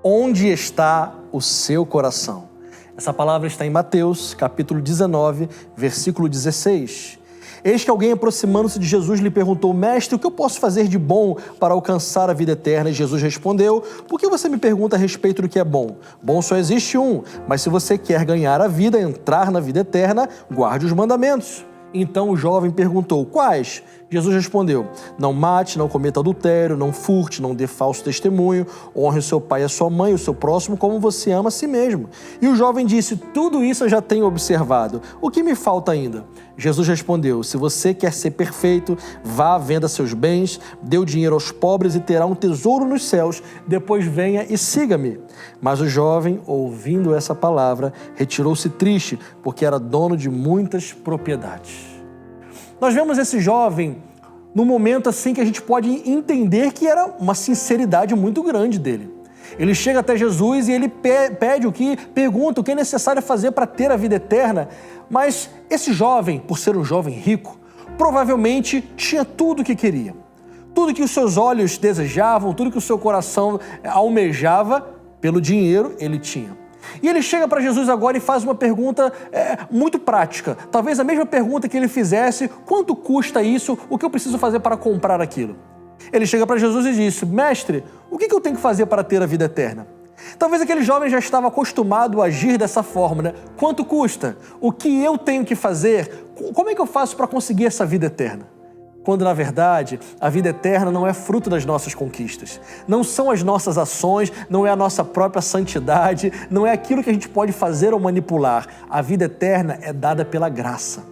Onde está o seu coração? Essa palavra está em Mateus, capítulo 19, versículo 16. Eis que alguém, aproximando-se de Jesus, lhe perguntou: Mestre, o que eu posso fazer de bom para alcançar a vida eterna? E Jesus respondeu: Por que você me pergunta a respeito do que é bom? Bom só existe um, mas se você quer ganhar a vida, entrar na vida eterna, guarde os mandamentos. Então o jovem perguntou: Quais? Jesus respondeu: Não mate, não cometa adultério, não furte, não dê falso testemunho, honre o seu pai e a sua mãe, o seu próximo como você ama a si mesmo. E o jovem disse: Tudo isso eu já tenho observado. O que me falta ainda? Jesus respondeu: Se você quer ser perfeito, vá, venda seus bens, dê o dinheiro aos pobres e terá um tesouro nos céus. Depois venha e siga-me. Mas o jovem, ouvindo essa palavra, retirou-se triste, porque era dono de muitas propriedades. Nós vemos esse jovem num momento assim que a gente pode entender que era uma sinceridade muito grande dele. Ele chega até Jesus e ele pergunta o que é necessário fazer para ter a vida eterna. Mas esse jovem, por ser um jovem rico, provavelmente tinha tudo o que queria. Tudo que os seus olhos desejavam, tudo que o seu coração almejava, pelo dinheiro ele tinha. E ele chega para Jesus agora e faz uma pergunta muito prática. Talvez a mesma pergunta que ele fizesse: quanto custa isso? O que eu preciso fazer para comprar aquilo? Ele chega para Jesus e diz: Mestre, o que eu tenho que fazer para ter a vida eterna? Talvez aquele jovem já estava acostumado a agir dessa forma, né? Quanto custa? O que eu tenho que fazer? Como é que eu faço para conseguir essa vida eterna? Quando, na verdade, a vida eterna não é fruto das nossas conquistas. Não são as nossas ações, não é a nossa própria santidade, não é aquilo que a gente pode fazer ou manipular. A vida eterna é dada pela graça,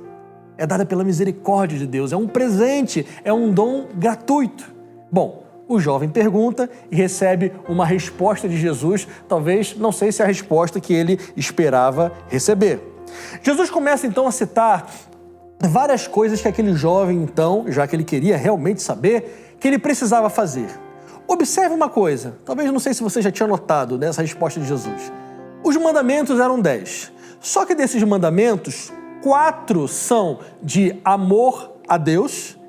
é dada pela misericórdia de Deus, é um presente, é um dom gratuito. Bom, o jovem pergunta e recebe uma resposta de Jesus, talvez, não sei se é a resposta que ele esperava receber. Jesus começa então a citar várias coisas que aquele jovem, então, já que ele queria realmente saber, que ele precisava fazer. Observe uma coisa, talvez não sei se você já tinha notado nessa resposta de Jesus. Os mandamentos eram 10. Só que desses mandamentos, 4 são de amor a Deus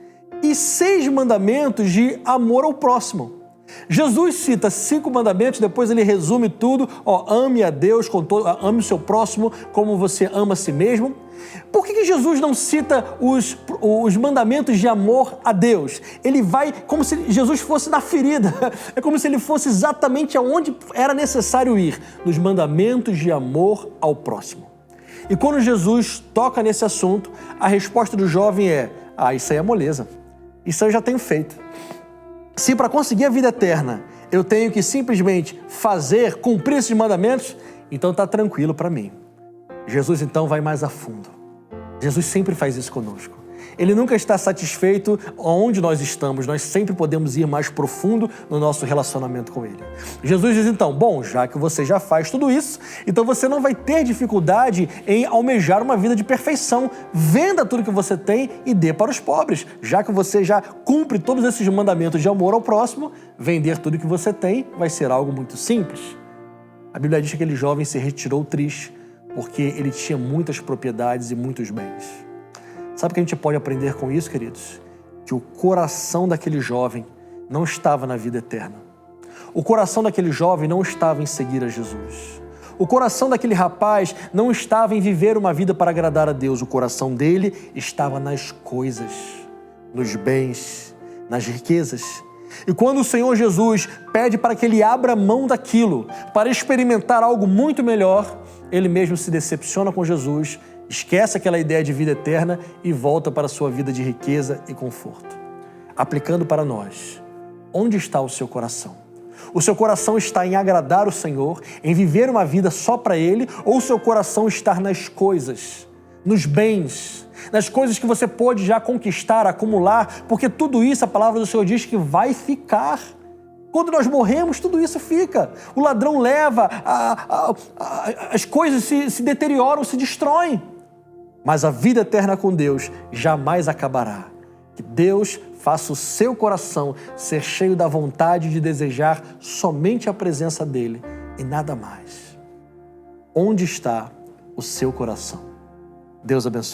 e 6 mandamentos de amor ao próximo. Jesus cita 5 mandamentos, depois ele resume tudo: ame a Deus, ame o seu próximo como você ama a si mesmo. Por que Jesus não cita os mandamentos de amor a Deus? Ele vai como se Jesus fosse na ferida, é como se ele fosse exatamente aonde era necessário ir, nos mandamentos de amor ao próximo. E quando Jesus toca nesse assunto, a resposta do jovem é: isso aí é moleza, isso eu já tenho feito. Se para conseguir a vida eterna eu tenho que simplesmente cumprir esses mandamentos, então está tranquilo para mim. Jesus então vai mais a fundo. Jesus sempre faz isso conosco. Ele nunca está satisfeito onde nós estamos, nós sempre podemos ir mais profundo no nosso relacionamento com Ele. Jesus diz então: bom, já que você já faz tudo isso, então você não vai ter dificuldade em almejar uma vida de perfeição. Venda tudo que você tem e dê para os pobres. Já que você já cumpre todos esses mandamentos de amor ao próximo, vender tudo que você tem vai ser algo muito simples. A Bíblia diz que aquele jovem se retirou triste, porque ele tinha muitas propriedades e muitos bens. Sabe o que a gente pode aprender com isso, queridos? Que o coração daquele jovem não estava na vida eterna. O coração daquele jovem não estava em seguir a Jesus. O coração daquele rapaz não estava em viver uma vida para agradar a Deus. O coração dele estava nas coisas, nos bens, nas riquezas. E quando o Senhor Jesus pede para que ele abra mão daquilo, para experimentar algo muito melhor, ele mesmo se decepciona com Jesus, esquece aquela ideia de vida eterna e volta para a sua vida de riqueza e conforto. Aplicando para nós, onde está o seu coração? O seu coração está em agradar o Senhor, em viver uma vida só para Ele, ou o seu coração está nas coisas, nos bens, nas coisas que você pode já conquistar, acumular, porque tudo isso, a palavra do Senhor diz que vai ficar. Quando nós morremos, tudo isso fica. O ladrão leva, as coisas se deterioram, se destroem. Mas a vida eterna com Deus jamais acabará. Que Deus faça o seu coração ser cheio da vontade de desejar somente a presença dEle e nada mais. Onde está o seu coração? Deus abençoe.